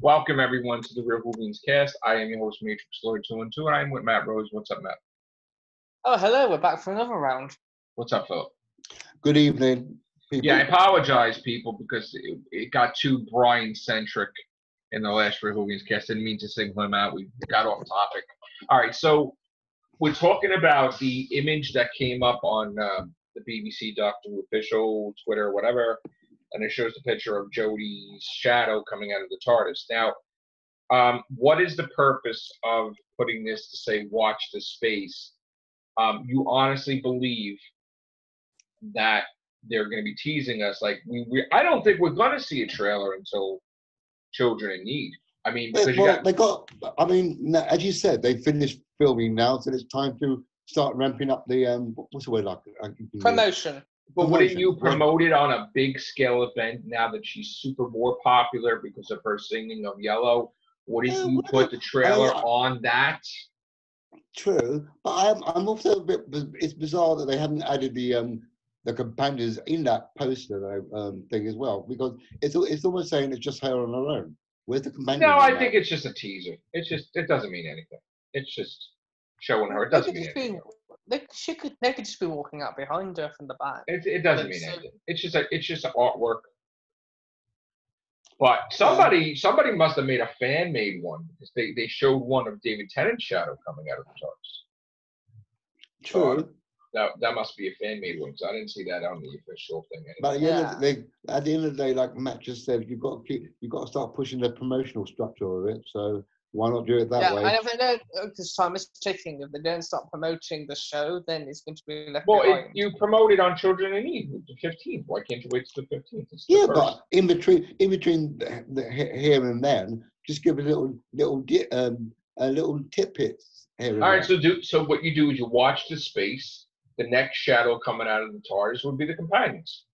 Welcome everyone to the Real Whovians cast. I am your host, Matrix Lord 212, and I'm with Matt Rose. What's up, Matt? Oh, hello. We're back for another round. What's up, Phillip? Good evening, people. Yeah, I apologize, people, because it got too Brian-centric in the last Real Whovians cast. Didn't mean to single him out. We got off topic. All right, so we're talking about the image that came up on the BBC Doctor Who official, Twitter, whatever, and it shows the picture of Jodie's shadow coming out of the TARDIS. Now, what is the purpose of putting this to say, watch the space? You honestly believe that they're going to be teasing us? Like, I don't think we're going to see a trailer until Children in Need. I mean, because as you said, they finished filming now, so it's time to start ramping up the, what's the word like? Promotion. But wouldn't you promote it on a big scale event now that she's super more popular because of her singing of Yellow? Wouldn't you put the trailer on that? True, but I'm also a bit. It's bizarre that they haven't added the companions in that poster thing as well, because it's almost saying it's just her on her own. Where's the companion? No, I think it's just a teaser. It doesn't mean anything. It's just showing her. It doesn't mean anything. They could just be walking out behind her from the back. It doesn't mean anything. It's just an artwork. But somebody must have made a fan made one, because they showed one of David Tennant's shadow coming out of the TARDIS. True. So that must be a fan made one, because I didn't see that on the official thing. Anyway. But at the end of the day, like Matt just said, you've got to start pushing the promotional structure of it. So why not do it that way? Yeah, and if they don't, because time is ticking. If they don't start promoting the show, then it's going to be left behind. Well, you promoted on Children in Need the 15th. Why can't you wait till the 15th? Yeah, but in between here and then, just give a little tidbits here and All right, so what you do is you watch the space. The next shadow coming out of the TARDIS would be the companions.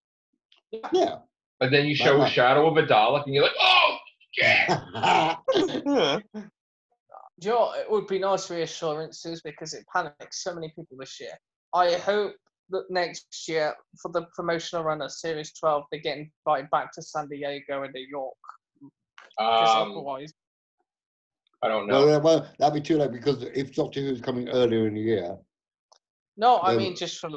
Yeah. And then you show a shadow of a Dalek, and you're like, oh, yeah. You know, it would be nice reassurances, because it panics so many people this year. I hope that next year, for the promotional run of Series 12, they get invited back to San Diego and New York. Because otherwise... I don't know. Well, that'd be too late, because if Doctor Who's coming earlier in the year... No, I mean just for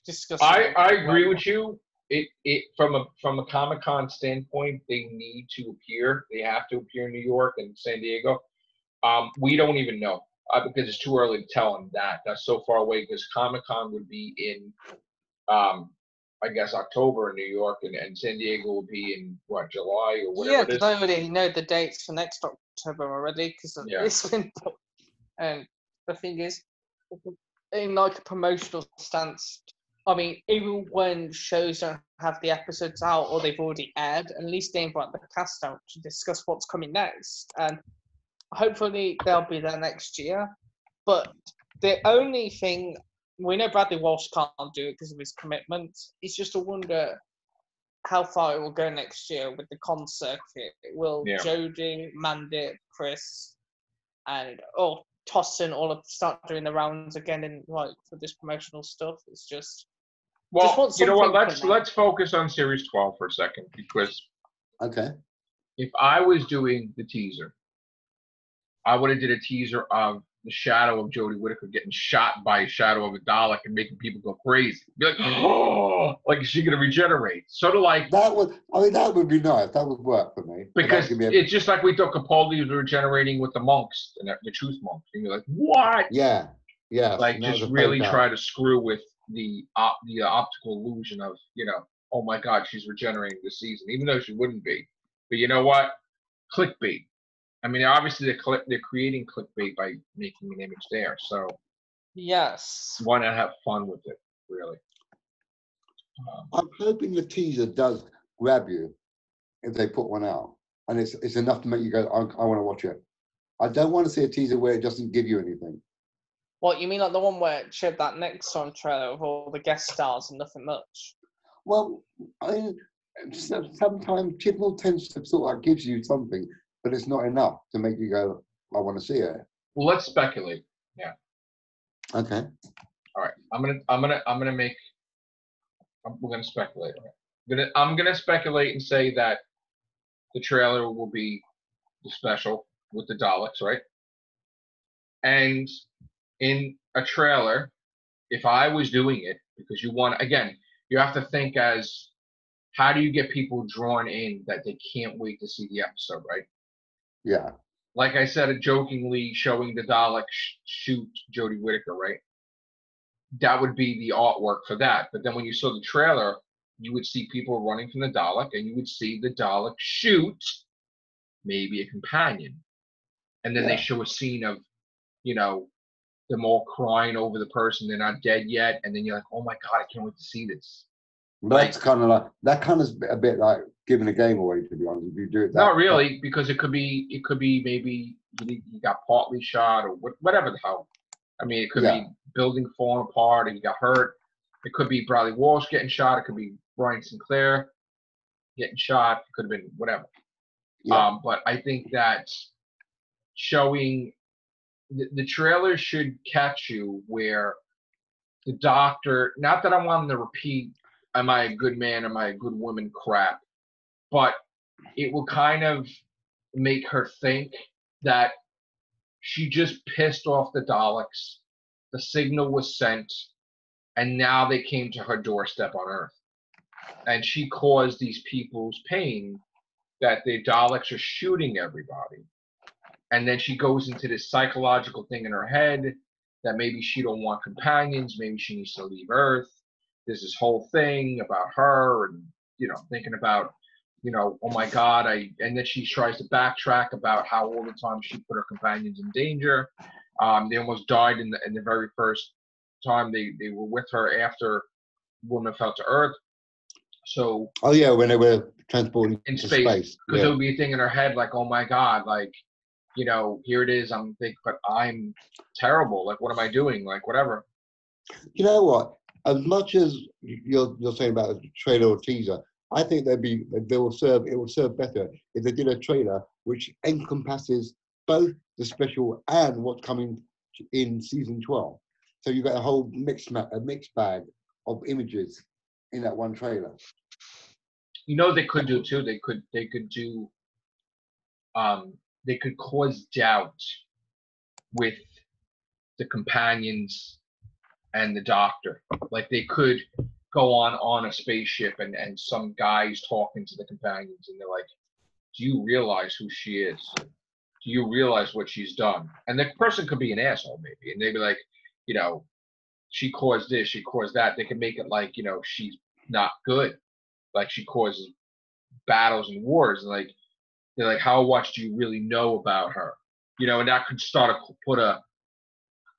discussing. I agree with you. It from a Comic-Con standpoint, they need to appear. They have to appear in New York and San Diego. We don't even know because it's too early to tell on that. That's so far away, because Comic-Con would be in, I guess, October in New York, and San Diego will be in July or whatever. Yeah, because I already know the dates for next October already, because it's been booked. And the thing is, in like a promotional stance, I mean, even when shows don't have the episodes out or they've already aired, at least they invite the cast out to discuss what's coming next. And hopefully they'll be there next year. But the only thing, we know Bradley Walsh can't do it because of his commitments. It's just a wonder how far it will go next year with the con circuit. Will Jodie, Mandip, Chris, and Tossin start doing the rounds again in for this promotional stuff? It's just... Well, you know what? Let's focus on Series 12 for a second, because if I was doing the teaser, I would have did a teaser of the shadow of Jodie Whittaker getting shot by a shadow of a Dalek and making people go crazy. Be like, oh, like, is she going to regenerate? Sort of like that would be nice. That would work for me. Because it's just like we thought Capaldi was regenerating with the monks and the Truth Monks, and you're like, what? Yeah. Like, just really try to screw with the optical illusion of, oh my God, she's regenerating this season, even though she wouldn't be. But you know what? Clickbait. I mean, obviously they're creating clickbait by making an image there. So yes, why not have fun with it? Really. I'm hoping the teaser does grab you if they put one out, and it's enough to make you go, I want to watch it. I don't want to see a teaser where it doesn't give you anything. What, you mean like the one where it showed that next song trailer of all the guest stars and nothing much? Well, I mean, sometimes Chibnall tends to sort of gives you something, but it's not enough to make you go, I want to see it. Well, let's speculate. Yeah. Okay. All right. We're gonna speculate. I'm gonna speculate and say that the trailer will be the special with the Daleks, right? And in a trailer, if I was doing it, because you have to think as, how do you get people drawn in that they can't wait to see the episode, right? Yeah. Like I said, jokingly showing the Dalek shoot Jodie Whittaker, right? That would be the artwork for that. But then when you saw the trailer, you would see people running from the Dalek, and you would see the Dalek shoot maybe a companion. And then they show a scene of, them all crying over the person. They're not dead yet. And then you're like, oh my God, I can't wait to see this. That's kind of like, that kind of a bit like giving a game away, to be honest. If you do it that not really, because it could be maybe you got partly shot or whatever the hell. I mean, it could be building falling apart and you got hurt. It could be Bradley Walsh getting shot. It could be Brian Sinclair getting shot. It could have been whatever. Yeah. But I think that showing the trailer should catch you where the Doctor, not that I want them to repeat, am I a good man, am I a good woman crap, but it will kind of make her think that she just pissed off the Daleks, the signal was sent, and now they came to her doorstep on Earth. And she caused these people's pain that the Daleks are shooting everybody. And then she goes into this psychological thing in her head that maybe she don't want companions, maybe she needs to leave Earth. There's this whole thing about her and, thinking about, oh my God, and then she tries to backtrack about how all the time she put her companions in danger. They almost died in the very first time they were with her after Woman fell to Earth. So. Oh yeah, when they were transporting in space. Because there would be a thing in her head like, oh my God, like, here it is. I'm thinking, but I'm terrible. Like, what am I doing? Like, whatever. You know what? As much as you're saying about a trailer or teaser, I think it will serve better if they did a trailer which encompasses both the special and what's coming in season 12. So you got a whole mixed bag of images in that one trailer. They could do too. They could do. They could cause doubt with the companions and the Doctor. Like they could go on a spaceship and some guy's talking to the companions and they're like, do you realize who she is? Do you realize what she's done? And the person could be an asshole maybe. And they'd be like, she caused this, she caused that. They could make it like, she's not good. Like she causes battles and wars. And like, they're like, how much do you really know about her? And that could start to put a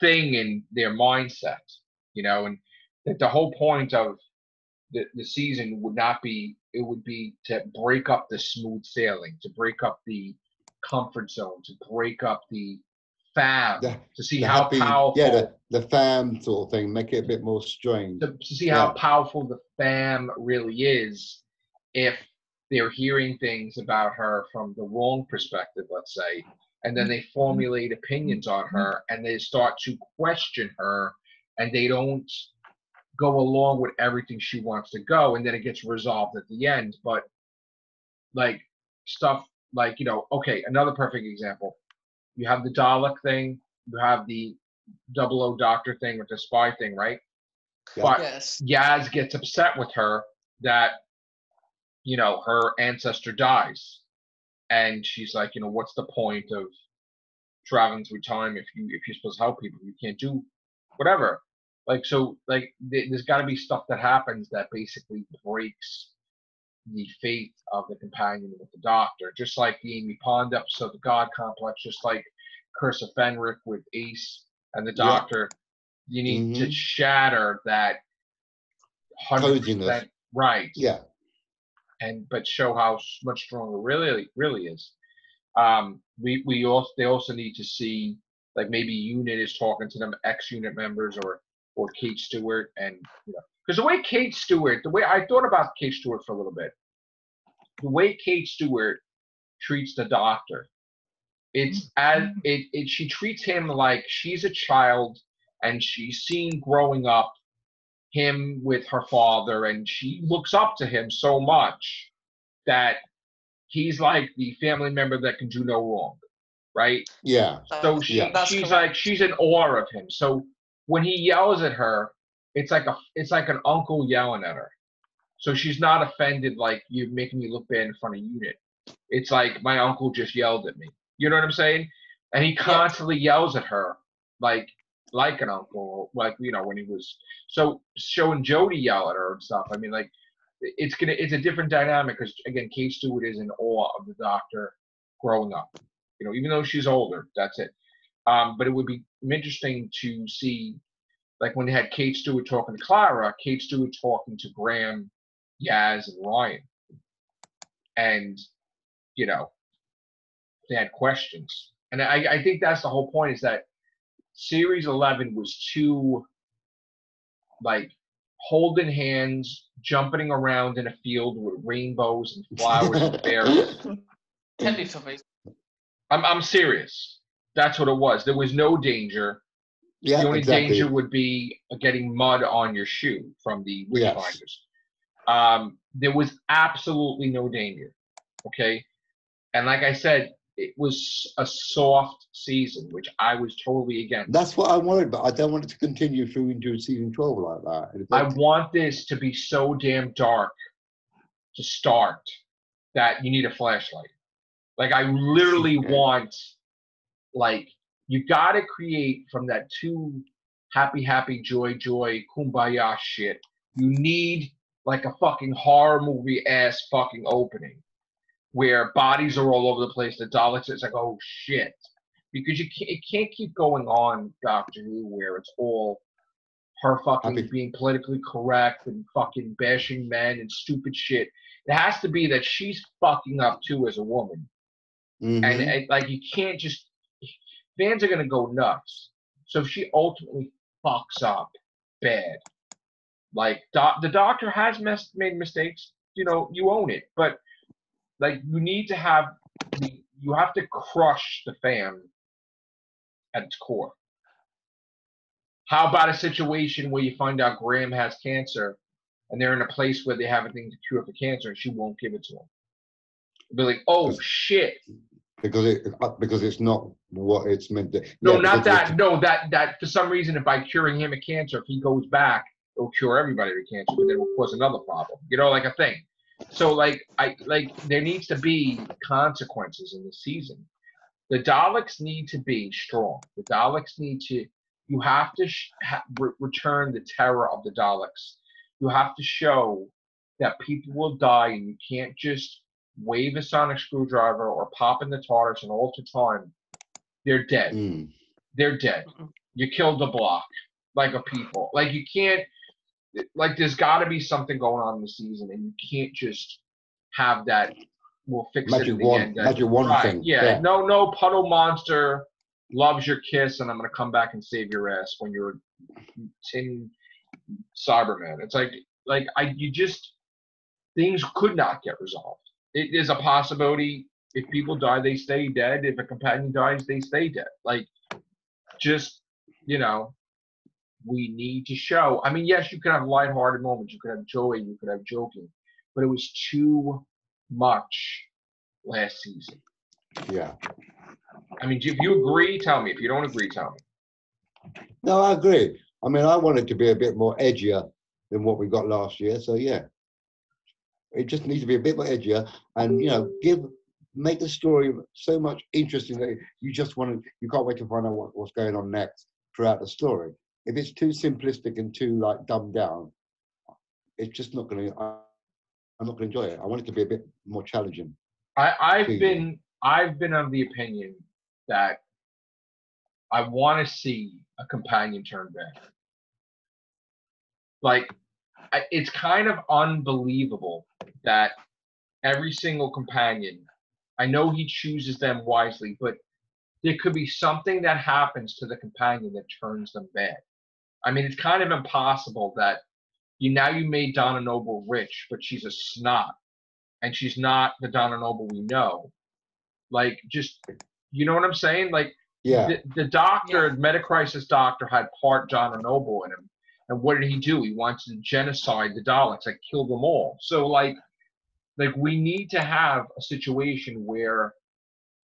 thing in their mindset, and that the whole point of the season would not be, it would be to break up the smooth sailing, to break up the comfort zone, to break up the fam, to see how powerful. Yeah, the fam sort of thing, make it a bit more strange. To see how powerful the fam really is if they're hearing things about her from the wrong perspective, let's say, and then they formulate opinions on her and they start to question her and they don't go along with everything she wants to go, and then it gets resolved at the end. But like stuff like, okay, another perfect example. You have the Dalek thing, you have the 00 Doctor thing with the spy thing, right? Yeah. But Yaz gets upset with her that her ancestor dies, and she's like, what's the point of traveling through time if you're supposed to help people? You can't do whatever. Like, so like there's got to be stuff that happens that basically breaks the faith of the companion with the Doctor, just like the Amy Pond episode, the God Complex, just like Curse of Fenric with Ace and the Doctor. You need to shatter that 100%, right? Yeah. But show how much stronger really is. They also need to see, like, maybe Unit is talking to them, ex-Unit members or Kate Stewart, and because the way I thought about Kate Stewart for a little bit, the way Kate Stewart treats the Doctor, it's she treats him like she's a child and she's seen growing up him with her father, and she looks up to him so much that he's like the family member that can do no wrong, right? Yeah. So That's she's correct. like she's in awe of him. So when he yells at her, it's like an uncle yelling at her. So she's not offended like you're making me look bad in front of unit. It's like my uncle just yelled at me. You know what I'm saying? And he constantly yells at her like an uncle, like when he was showing Jody yell at her and stuff. I mean, like it's a different dynamic because again, Kate Stewart is in awe of the Doctor growing up. Even though she's older, that's it. But it would be interesting to see, like when they had Kate Stewart talking to Clara, Kate Stewart talking to Graham, Yaz, and Ryan, and they had questions. And I think that's the whole point, is that Series 11 was too, like, holding hands, jumping around in a field with rainbows and flowers and fairies. Teletubbies. I'm serious. That's what it was. There was no danger. Yeah, the only exactly. danger would be getting mud on your shoe from the witchfinders. There was absolutely no danger. Okay? And like I said, it was a soft season, which I was totally against. That's what I wanted, but I don't want it to continue through into season 12 like that. I want this to be so damn dark to start that you need a flashlight. Like, I literally want, like, you got to create from that too happy, joy, kumbaya shit. You need, like, a fucking horror movie-ass fucking opening where bodies are all over the place, the Daleks, it's like, oh, shit. Because it can't keep going on, Doctor Who, where it's all her fucking being politically correct and fucking bashing men and stupid shit. It has to be that she's fucking up, too, as a woman. Mm-hmm. And like, you can't just, fans are gonna go nuts. So if she ultimately fucks up bad, like the Doctor has made mistakes, you own it. But like, you have to crush the fan at its core. How about a situation where you find out Graham has cancer, and they're in a place where they have a thing to cure for cancer, and she won't give it to him? Be like, oh shit. Because it's not what it's meant to. No, not that. No, that for some reason, if by curing him of cancer, if he goes back, it'll cure everybody of cancer, but then it will cause another problem. Like a thing. So like there needs to be consequences in the season. The Daleks need to be strong. The Daleks need to. You have to return the terror of the Daleks. You have to show that people will die, and you can't just wave a sonic screwdriver or pop in the TARDIS and alter time. They're dead. They're dead. You killed the block, like a people. Like, you can't, like, there's got to be something going on in the season, and you can't just have that, we'll fix it in the end. Magic one thing. Yeah. No puddle monster loves your kiss, and I'm going to come back and save your ass when you're Tin Cyberman. It's things could not get resolved. It is a possibility. If people die, they stay dead. If a companion dies, they stay dead. Like, just, we need to show. I mean, yes, you can have lighthearted moments. You could have joy. You could have joking. But it was too much last season. Yeah. I mean, if you agree, tell me. If you don't agree, tell me. No, I agree. I mean, I want it to be a bit more edgier than what we got last year. So, yeah. It just needs to be a bit more edgier, and make the story so much interesting that you can't wait to find out what's going on next throughout the story. If it's too simplistic and too dumbed down, it's just not going to. I'm not going to enjoy it. I want it to be a bit more challenging. I've been of the opinion that I want to see a companion turn bad. Like, it's kind of unbelievable that every single companion, I know he chooses them wisely, but there could be something that happens to the companion that turns them bad. I mean, it's kind of impossible that you made Donna Noble rich, but she's a snot, and she's not the Donna Noble we know. Like, just, you know what I'm saying? Like, yeah. The doctor, Metacrisis doctor, had part Donna Noble in him. And what did he do? He wants to genocide the Daleks, like kill them all. So, like, Like, we need to have a situation where,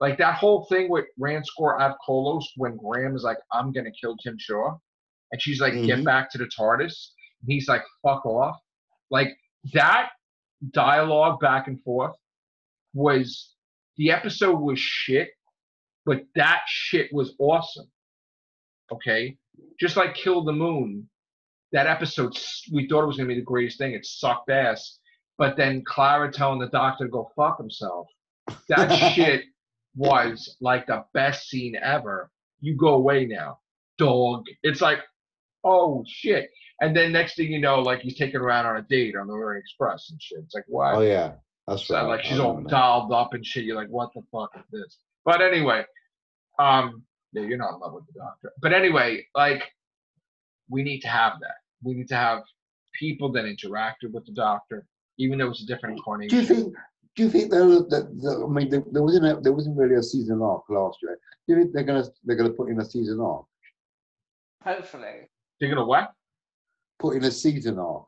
like, that whole thing with Ranskor Avkolos when Graham is like, I'm going to kill Tim Shaw. And she's like, get back to the TARDIS. And he's like, fuck off. Like, that dialogue back and forth was, the episode was shit, but that shit was awesome. Okay? Just like Kill the Moon, that episode, we thought it was going to be the greatest thing. It sucked ass. But then Clara telling the doctor to go fuck himself. That shit was like the best scene ever. You go away now, dog. It's like, oh shit. And then next thing you know, like, he's taking her out on a date on the Orient Express and shit. It's like, what? Oh yeah, that's So, right. like, she's all dolled up and shit. You're like, what the fuck is this? But anyway, yeah, you're not in love with the doctor. But anyway, like, we need to have that. We need to have people that interacted with the doctor, even though it's a different incarnation. Do you think there wasn't really a season arc last year? Do you think they're gonna put in a season arc? Hopefully. They're gonna what? Put in a season arc.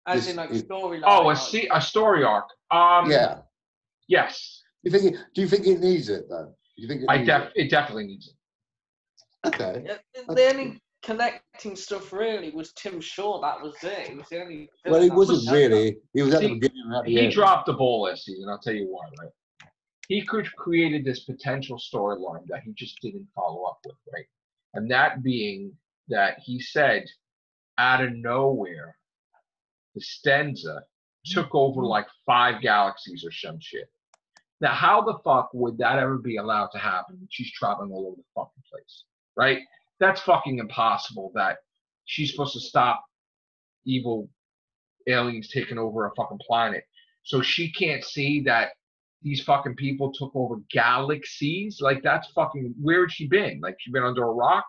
As in, like, storyline. Oh, a story arc. Yeah. Yes. Do you think it needs it though? Do you think it definitely needs it. Okay. The only connecting stuff really was Tim Shaw. That was it. It was the only. Well, it wasn't really. He was at the beginning and at the end. He dropped the ball last season. I'll tell you why. Right? He created this potential storyline that he just didn't follow up with. Right, and that being that he said, out of nowhere, the Stenza took over like 5 galaxies or some shit. Now, how the fuck would that ever be allowed to happen? She's traveling all over the fucking place, right? That's fucking impossible that she's supposed to stop evil aliens taking over a fucking planet. So she can't see that these fucking people took over galaxies? Like, that's fucking, where had she been? Like, she been under a rock?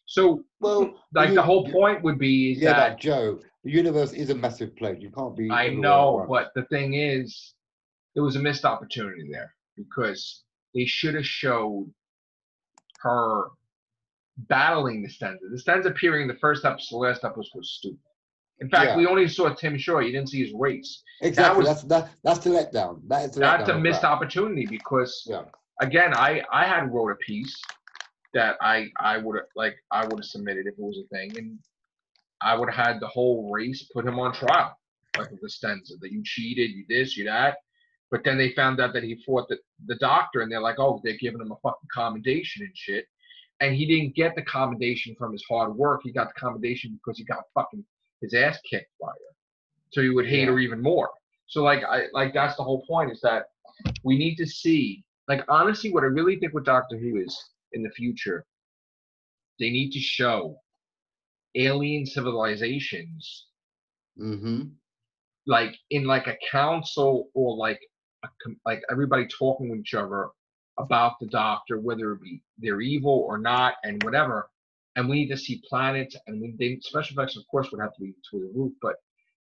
So, well, like, the whole point would be is that... but Joe, the universe is a massive place. You can't be... I know, but the thing is, there was a missed opportunity there because they should have showed her battling the Stenza. The Stenza appearing in the first episode, the last episode was stupid. In fact, we only saw Tim Shaw. You didn't see his race. Exactly. That's the letdown. That's a missed opportunity because, again, I had wrote a piece that I would have submitted if it was a thing, and I would have had the whole race put him on trial, like with the Stenza, that you cheated, you this, you that. But then they found out that he fought the doctor, and they're like, oh, they're giving him a fucking commendation and shit. And he didn't get the commendation from his hard work. He got the commendation because he got fucking his ass kicked by her. So he would hate her even more. So like that's the whole point, is that we need to see, like, honestly, what I really think with Doctor Who is in the future, they need to show alien civilizations like in like a council, or like everybody talking with each other about the Doctor, whether it be they're evil or not and whatever. And we need to see planets, and special effects, of course, would have to be through the roof, but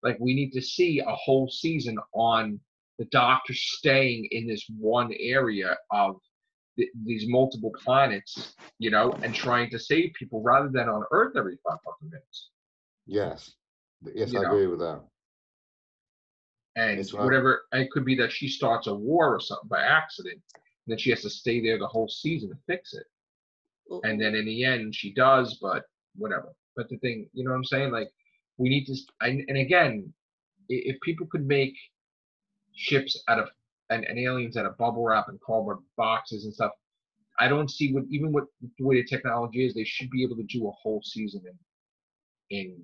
like, we need to see a whole season on the Doctor staying in this one area of these multiple planets, you know, and trying to save people rather than on Earth every 5 fucking minutes. Yes, I agree with that. And whatever, it could be that she starts a war or something by accident, and then she has to stay there the whole season to fix it. And then in the end, she does, but whatever. But the thing, you know what I'm saying? Like, we need to, and again, if people could make ships out of, and aliens out of bubble wrap and cardboard boxes and stuff, I don't see even with the way the technology is, they should be able to do a whole season in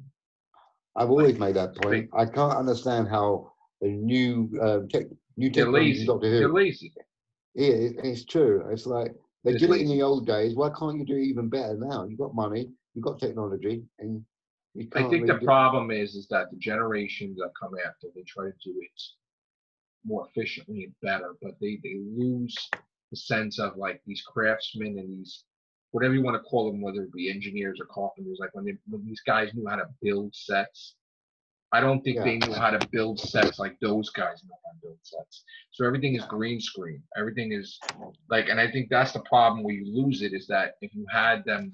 I've always made that point. I can't understand how a new technology Doctor Who. They're lazy. Yeah, it's true. It's like, they did it in the old days. Why can't you do it even better now? You've got money, you've got technology, and you can't. I think the problem is that the generations that come after, they try to do it more efficiently and better, but they lose the sense of like these craftsmen and these, whatever you want to call them, whether it be engineers or carpenters, like when these guys knew how to build sets. I don't think they knew how to build sets like those guys know how to build sets. So everything is green screen. Everything is like, and I think that's the problem where you lose it, is that if you had them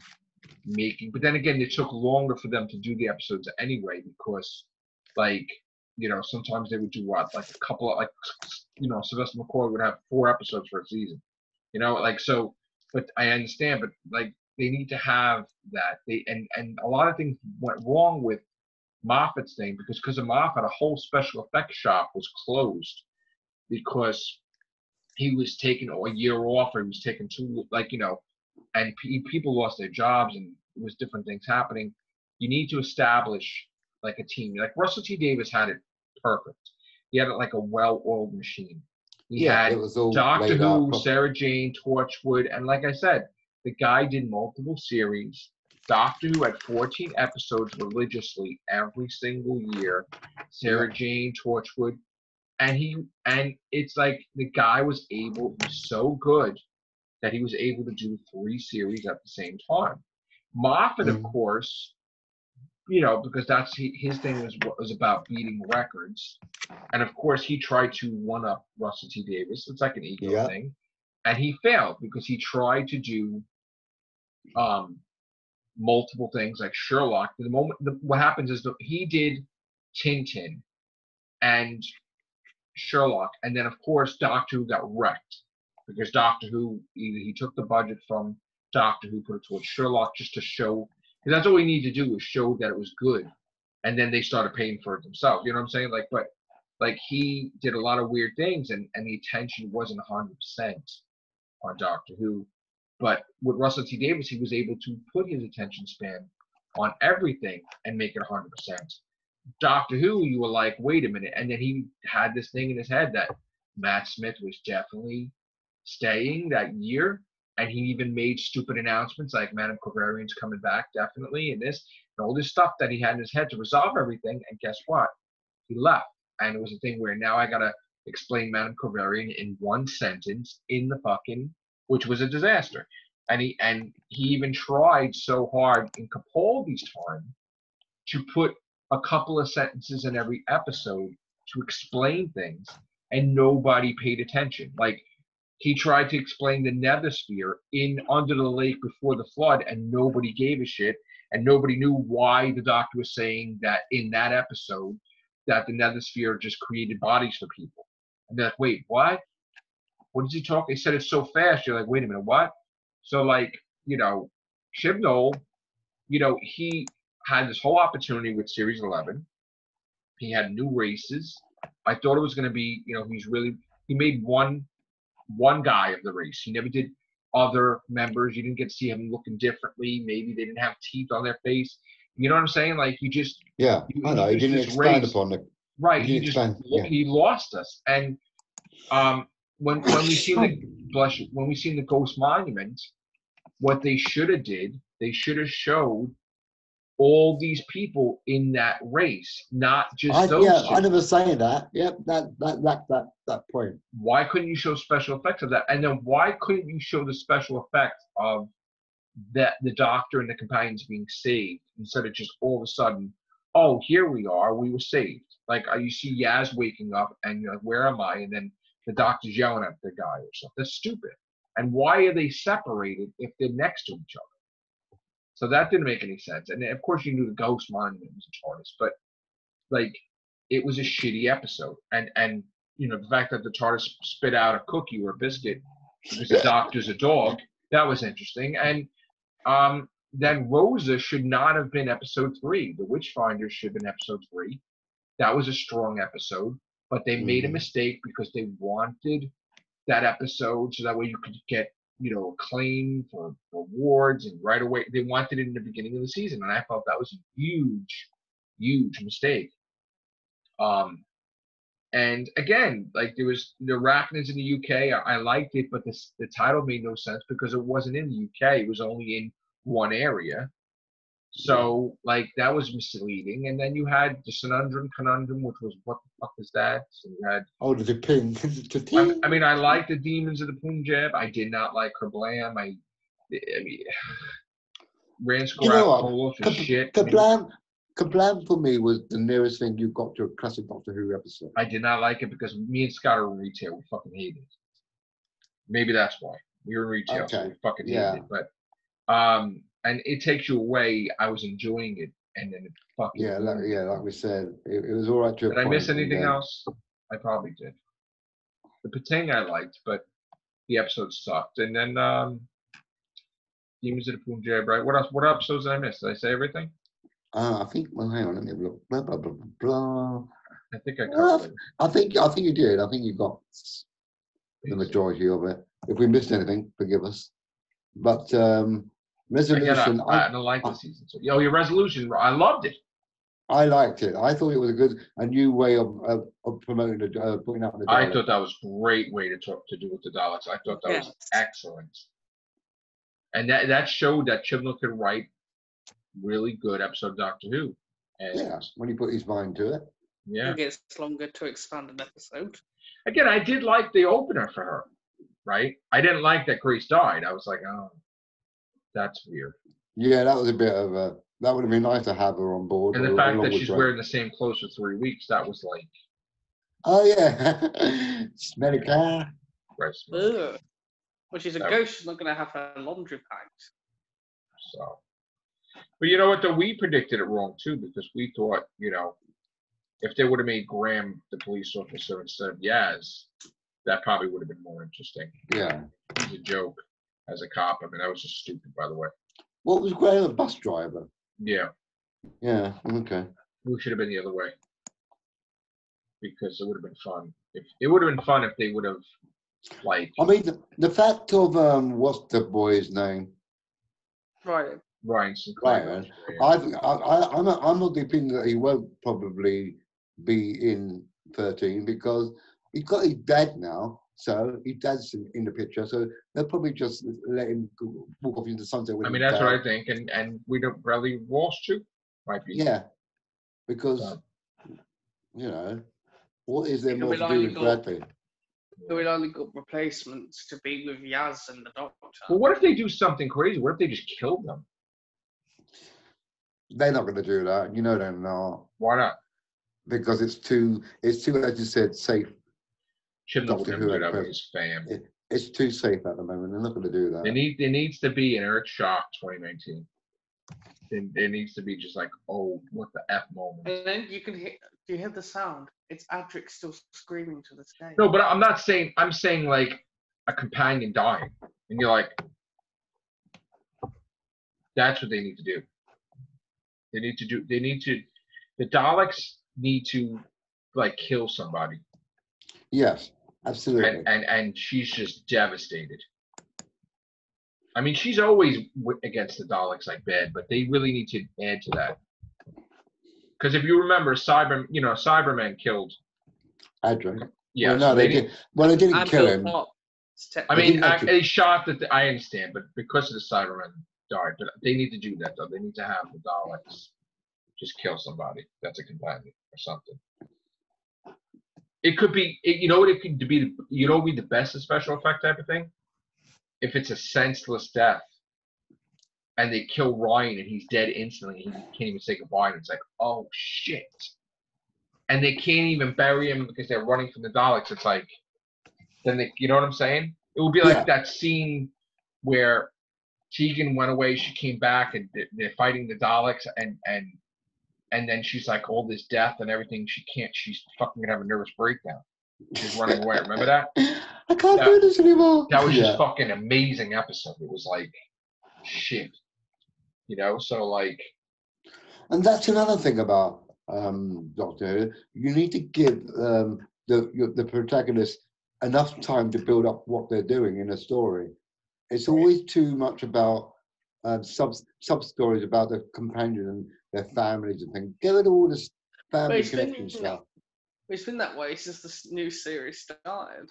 making, but then again, it took longer for them to do the episodes anyway, because like sometimes they would do what, like a couple of, like, Sylvester McCoy would have 4 episodes for a season, like, so, but I understand, but like, they need to have that. And a lot of things went wrong with Moffat's thing because of Moffat, a whole special effects shop was closed because he was taking a year off, or he was taking 2, like, and people lost their jobs, and it was different things happening. You need to establish like a team. Like Russell T Davies had it perfect. He had it like a well-oiled machine. He had it was all Doctor laid out Who, Sarah Jane, Torchwood, and like I said, the guy did multiple series. Doctor Who had 14 episodes religiously every single year. Sarah Jane, Torchwood, and it's like the guy was so good that he was able to do 3 series at the same time. Moffat, of course, because that's his thing was about beating records, and of course he tried to one up Russell T Davies. It's like an ego thing, and he failed because he tried to do multiple things like Sherlock. What happens is that he did Tintin and Sherlock, and then of course Doctor Who got wrecked because Doctor Who, either he took the budget from Doctor Who, put it towards Sherlock just to show, because that's all we need to do is show that it was good, and then they started paying for it themselves. You know what I'm saying? Like, but like he did a lot of weird things, and the attention wasn't 100% on Doctor Who. But with Russell T Davies, he was able to put his attention span on everything and make it 100%. Doctor Who, you were like, wait a minute, and then he had this thing in his head that Matt Smith was definitely staying that year, and he even made stupid announcements like Madame Clavarian's coming back definitely, and this and all this stuff that he had in his head to resolve everything. And guess what? He left, and it was a thing where now I gotta explain Madame Clavarian in one sentence in the fucking, which was a disaster. And he even tried so hard in Capaldi's time to put a couple of sentences in every episode to explain things, and nobody paid attention. Like, he tried to explain the nethersphere in Under the Lake Before the Flood, and nobody gave a shit, and nobody knew why the Doctor was saying that in that episode that the nethersphere just created bodies for people. And they're like, wait, what? What is he talking? He said it so fast. You're like, wait a minute, what? So, like, Chibnall, he had this whole opportunity with Series 11. He had new races. I thought it was going to be, he made one guy of the race. He never did other members. You didn't get to see him looking differently. Maybe they didn't have teeth on their face. You know what I'm saying? Like, you just I know. He didn't expand upon it. Right. He lost us. And when we seen the Ghost Monument, what they should have did, they should have showed all these people in that race, not just those two. I never saying that. Yep, that point. Why couldn't you show special effects of that? And then why couldn't you show the special effects of that the Doctor and the companions being saved, instead of just all of a sudden, oh, here we are, we were saved. Like, you see Yaz waking up and you're like, where am I? And then the Doctor's yelling at the guy or something. That's stupid. And why are they separated if they're next to each other? So that didn't make any sense. And of course you knew the Ghost Monument was a TARDIS, but like, it was a shitty episode. And the fact that the TARDIS spit out a cookie or a biscuit because the Doctor's a dog, that was interesting. And then Rosa should not have been episode 3. The Witchfinder should have been episode 3. That was a strong episode, but they made a mistake because they wanted that episode so that way you could get acclaim for awards, and right away they wanted it in the beginning of the season, and I felt that was a huge mistake. And again, like, there was the Arachnids in the UK. I liked it, but the title made no sense because it wasn't in the UK. It was only in one area. So, like, that was misleading. And then you had the Conundrum, which was, what the fuck is that? So you had the Pin. I mean, I like the Demons of the Punjab. I did not like Kerblam. I mean, Ranskorak Polo for shit. Kerblam for me was the nearest thing you got to a classic Doctor Who episode. I did not like it because me and Scott are in retail. We fucking hated it. Maybe that's why. We were in retail, so we fucking hated it. But and it takes you away. I was enjoying it, and then it fucking. Yeah, like we said, it was all right to a Did I point. miss anything else? I probably did. The Patang I liked, but the episode sucked. And then Demons of the Punjab, right? What else? What episodes did I miss? Did I say everything? I think. Well, hang on. Let me have a look. Blah blah blah blah. Blah. I think I covered it. I think you did. I think you got the majority of it. If we missed anything, forgive us. But resolution. I don't like the season. So, your resolution. I loved it. I liked it. I thought it was a new way of promoting putting out the Daleks. I thought that was a great way to do with the Daleks. I thought that was excellent. And that showed that Chibnall could write really good episode of Doctor Who. And when he put his mind to it. Yeah. It gets longer to expand an episode. Again, I did like the opener for her, right? I didn't like that Grace died. I was like, oh, that's weird. Yeah, that was a bit of a... That would have been nice to have her on board. And the fact that she's wearing the same clothes for 3 weeks, that was like... Oh, yeah. Smelly car. Well, she's a ghost. She's not going to have her laundry packed. So... But you know what, though? We predicted it wrong, too, because we thought, if they would have made Graham the police officer instead of Yaz, that probably would have been more interesting. Yeah. He's a joke as a cop. I mean, that was just stupid, by the way. What was Graham, a bus driver? Yeah. Yeah, okay. We should have been the other way. Because it would have been fun. It would have been fun if they would have, like... I mean, the fact of, what's the boy's name? Ryan Sinclair. Right. I'm of the opinion that he won't probably be in 13 because he's dead now. So his dad's in the picture. So they'll probably just let him walk off into the sunset. I mean, that's what I think. And we don't Bradley Walsh too might be. Yeah. Because, what is there more to do with Bradley? We only got replacements to be with Yaz and the Doctor. Well, what if they do something crazy? What if they just kill them? They're not going to do that. You know they're not. Why not? Because it's too, as you said, safe. Chibnall would never do that with his fam. It's too safe at the moment. They're not going to do that. There needs to be an Earth Shock 2019. There needs to be just like, oh, what the F moment. And then you hear the sound. It's Adric still screaming to this day. No, but I'm not saying, I'm saying like a companion dying. And you're like, that's what they need to do. The Daleks need to like kill somebody. Yes, absolutely. And she's just devastated. I mean, she's always against the Daleks like bad, but they really need to add to that. Because if you remember, Cybermen killed Adric. Yeah. Well, no, they did. Well, they didn't kill him. I mean, they shot that. I understand, but because of the Cybermen died, but they need to do that though. They need to have the Daleks just kill somebody that's a companion or something. It could be, what it could be, be the best of special effect type of thing? If it's a senseless death and they kill Ryan and he's dead instantly, and he can't even say goodbye, and it's like, oh shit. And they can't even bury him because they're running from the Daleks. It's like, then they, you know what I'm saying? It would be like that scene where Tegan went away, she came back, and they're fighting the Daleks, and then she's like, all this death and everything, she's fucking gonna have a nervous breakdown. She's running away. Remember that? I can't do this anymore. That was just fucking amazing episode. It was like, shit. So like. And that's another thing about Doctor Who. You need to give the protagonist enough time to build up what they're doing in a story. It's always too much about sub stories about the companion and their families and things. Give it all this family connection stuff. It's been that way since the new series started.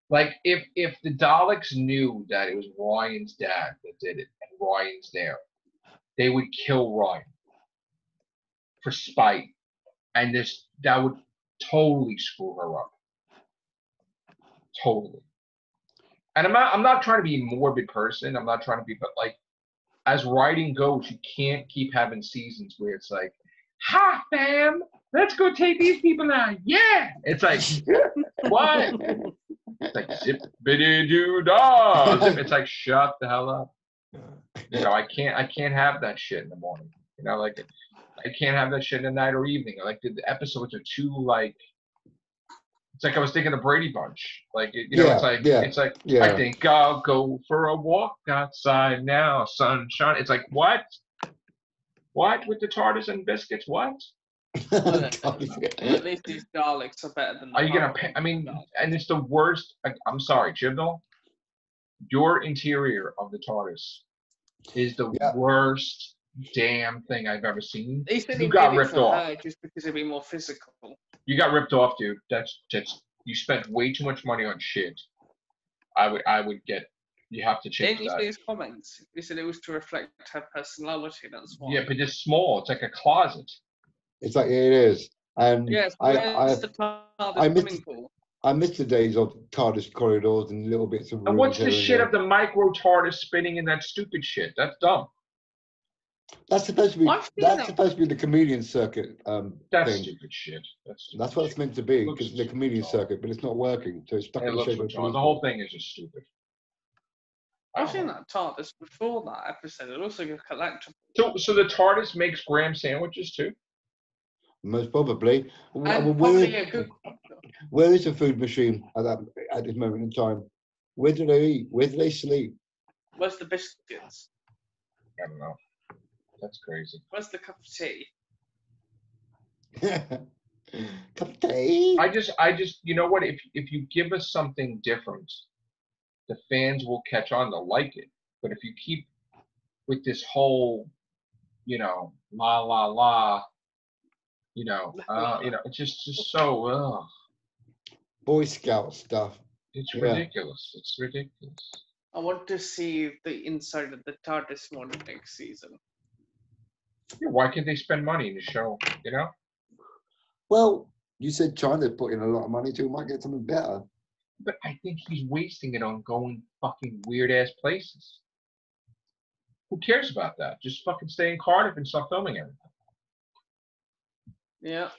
Like if the Daleks knew that it was Ryan's dad that did it and Ryan's there, they would kill Ryan for spite, and that would totally screw her up. Totally. And I'm not trying to be a morbid person. I'm not trying to be, but like, as writing goes, you can't keep having seasons where it's like, ha, fam, let's go take these people out. Yeah. It's like, what? It's like, zippity-doo-dah. It's like, shut the hell up. I can't have that shit in the morning. You know, like I can't have that shit at night or evening. Like the episodes are too like. It's like I was thinking of Brady Bunch. Like it's like I think I'll go for a walk outside now, sunshine. It's like what? What with the TARDIS and biscuits? What? Well, at least these Daleks are better than. Are you gonna pay? I mean, and it's the worst. I'm sorry, Chibnall. Your interior of the TARDIS is the worst damn thing I've ever seen. You got ripped off just because it'd be more physical. You got ripped off, dude. That's you spent way too much money on shit. I would get. You have to change that. Didn't you see his comments? He said it was to reflect her personality. That's why. Yeah, but it's small. It's like a closet. It's like it is, and yes. I miss the days of TARDIS corridors and little bits of. And what's the shit of the micro TARDIS spinning in that stupid shit? That's dumb. That's supposed to be. Supposed to be the comedian circuit. That's thing. Stupid shit. That's what it's meant to be, because the comedian circuit, but it's not working. So it's stuck in the shape of the whole thing is just stupid. I've seen that TARDIS before that episode. It looks like a collectible. So the TARDIS makes graham sandwiches too? Most probably. Where is the food machine at this moment in time? Where do they eat? Where do they sleep? Where's the biscuits? I don't know. That's crazy. Where's the cup of tea? Cup of tea? I just, you know what? If you give us something different, the fans will catch on. They'll like it. But if you keep with this whole, la la la, it's just so. Boy Scout stuff. It's ridiculous. It's ridiculous. I want to see the inside of the TARDIS one next season. Yeah, why can't they spend money in the show? Well, you said China put in a lot of money too. Might get something better. But I think he's wasting it on going fucking weird ass places. Who cares about that? Just fucking stay in Cardiff and stop filming everything. Yeah.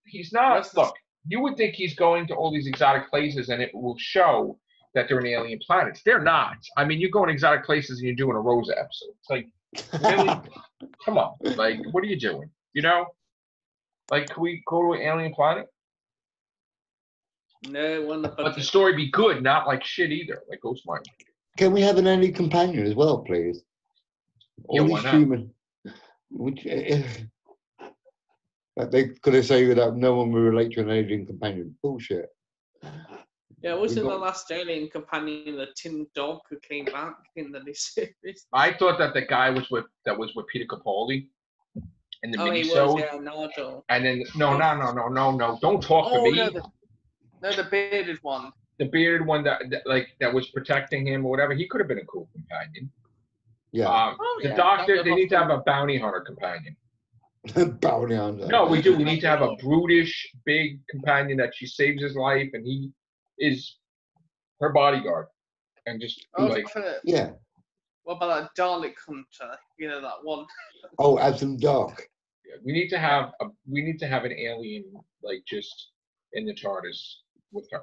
He's not. Look, you would think he's going to all these exotic places and it will show that they're in alien planets. They're not. I mean, you go in exotic places and you're doing a Rosa episode. It's like, really? Come on. Like, what are you doing? Like, can we go to an alien planet? No, but the story be good, not like shit either, like Ghost Mine. Can we have an alien companion as well, please? Yeah, why not? Human. They could have said that no one will relate to an alien companion. Bullshit. Yeah, wasn't the last alien companion the tin dog who came back in the new series? I thought that the guy was with Peter Capaldi in the minisode. Yeah, Nigel. And then no, don't talk to me. No, the bearded one. The bearded one that was protecting him or whatever. He could have been a cool companion. Yeah. The doctor. They need to have a bounty hunter companion. Bounty hunter. No, we do. We need to have a brutish, big companion that she saves his life, and he is her bodyguard, and just yeah. What about that Dalek hunter? That one. Oh, Adam Dark. Yeah, we need to have an alien like just in the TARDIS with her.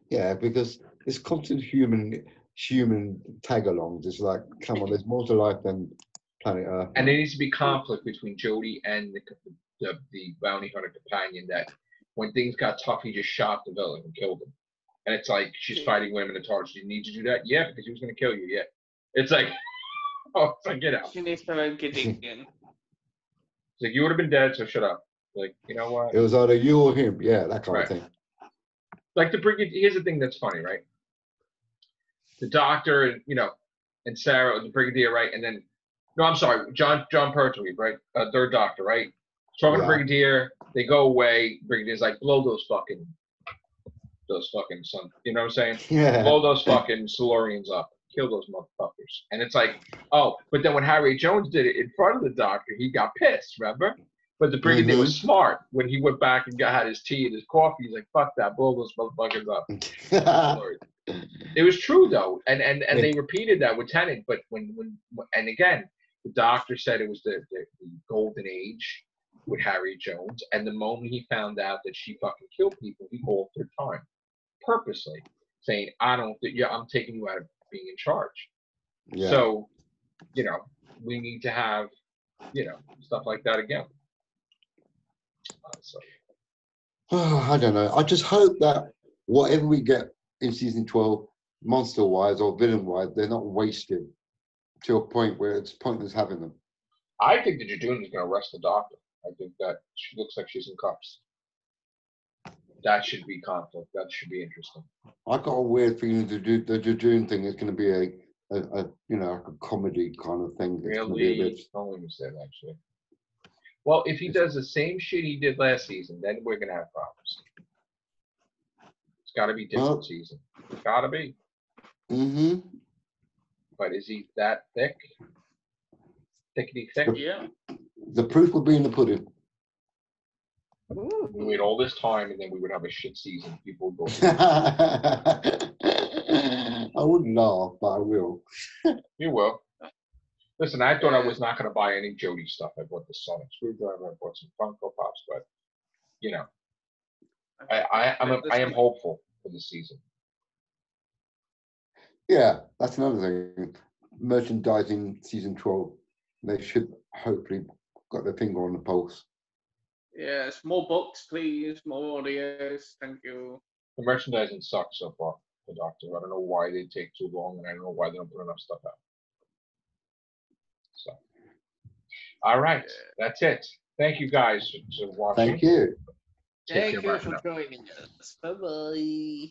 Yeah, because it's constant human tag-alongs. It's like, come on, there's more to life than planet Earth. And there needs to be conflict between Jodie and the bounty hunter companion. That when things got tough, he just shot the villain and killed him. And it's like she's fighting with him in the TARDIS. You need to do that, yeah, because he was going to kill you, yeah. It's like, oh, it's like, get out. She needs to know Gideon. It's like, you would have been dead, so shut up. Like, you know what? It was either you or him. Yeah, that kind of thing. Like here's the thing that's funny, right? The doctor, and Sarah, the Brigadier, right? And then, no, I'm sorry, John Pertwee, right? Third Doctor, right? Talking to Brigadier, they go away. Brigadier's like, blow those fucking you know what I'm saying? Yeah. Blow those fucking Silurians up. Kill those motherfuckers. And it's like, oh, but then when Harry Jones did it in front of the doctor, he got pissed, remember? But the Brigadier was smart. When he went back and had his tea and his coffee, he's like, fuck that, blow those motherfuckers up. It was true, though. And they repeated that with Tennant. But when again, the doctor said it was the golden age with Harry Jones. And the moment he found out that she fucking killed people, he altered time. Purposely. Saying, I'm taking you out of being in charge. Yeah. So, we need to have stuff like that again. So. I don't know. I just hope that whatever we get in season 12, monster-wise or villain-wise, they're not wasted to a point where it's pointless having them. I think that Jejun is going to arrest the doctor. I think that she looks like she's in cuffs. That should be conflict. That should be interesting. I got a weird feeling the Jejun thing is going to be a comedy kind of thing. Really? Don't let me say that, actually. Well, if he does the same shit he did last season, then we're going to have problems. It's got to be different season. It's got to be. Mm-hmm. But is he that thick? Thickety thick? Yeah. The proof will be in the pudding. We wait all this time, and then we would have a shit season. People would go. I wouldn't laugh, but I will. You will. Listen, I thought I was not going to buy any Jody stuff. I bought the Sonic screwdriver. I bought some Funko Pops, but I am hopeful for the season. Yeah, that's another thing. Merchandising season 12. They should hopefully got their finger on the pulse. Yes, more books, please. More audios. Thank you. The merchandising sucks so far, the Doctor. I don't know why they take too long, and I don't know why they don't put enough stuff out. So, all right, that's it. Thank you guys for watching. Thank you. Thank you for joining us. Bye-bye.